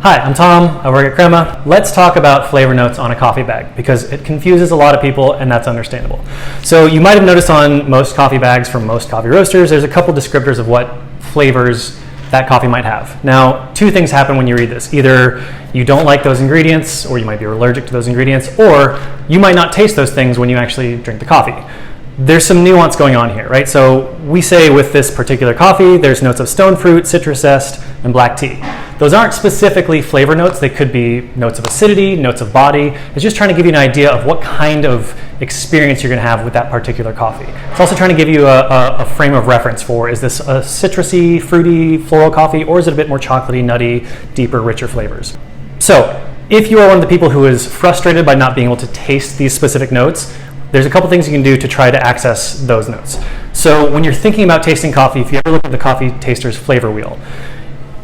Hi, I'm Tom. I work at Crema. Let's talk about flavor notes on a coffee bag because it confuses a lot of people and that's understandable. So you might have noticed on most coffee bags from most coffee roasters, there's a couple descriptors of what flavors that coffee might have. Now, two things happen when you read this. Either you don't like those ingredients, or you might be allergic to those ingredients, or you might not taste those things when you actually drink the coffee. There's some nuance going on here, right? So we say with this particular coffee, there's notes of stone fruit, citrus zest, and black tea. Those aren't specifically flavor notes. They could be notes of acidity, notes of body. It's just trying to give you an idea of what kind of experience you're going to have with that particular coffee. It's also trying to give you a frame of reference for, is this a citrusy, fruity, floral coffee, or is it a bit more chocolatey, nutty, deeper, richer flavors? So if you are one of the people who is frustrated by not being able to taste these specific notes, there's a couple things you can do to try to access those notes. So when you're thinking about tasting coffee, if you ever look at the Coffee Taster's flavor wheel,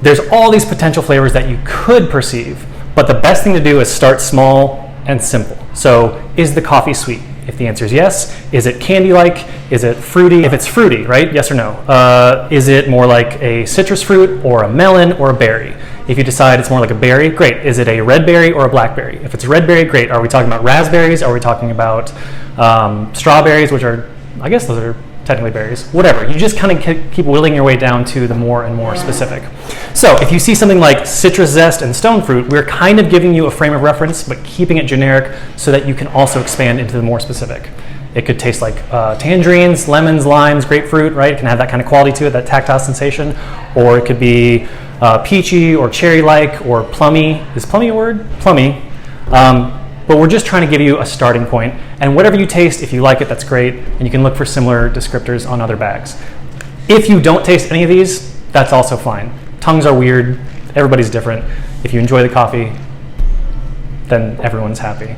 there's all these potential flavors that you could perceive, but the best thing to do is start small and simple. So is the coffee sweet? If the answer is yes, is it candy-like? Is it fruity? If it's fruity, right? Yes or no? Is it more like a citrus fruit or a melon or a berry? If you decide it's more like a berry, great. Is it a red berry or a blackberry? If it's a red berry, great. Are we talking about raspberries? Are we talking about strawberries, which are, I guess those are technically berries, whatever. You just kind of keep whittling your way down to the more and more specific. So if you see something like citrus zest and stone fruit, we're kind of giving you a frame of reference, but keeping it generic so that you can also expand into the more specific. It could taste like tangerines, lemons, limes, grapefruit, right? It can have that kind of quality to it, that tactile sensation. Or it could be peachy or cherry-like or plummy. Is plummy a word? Plummy. But we're just trying to give you a starting point. And whatever you taste, if you like it, that's great. And you can look for similar descriptors on other bags. If you don't taste any of these, that's also fine. Tongues are weird. Everybody's different. If you enjoy the coffee, then everyone's happy.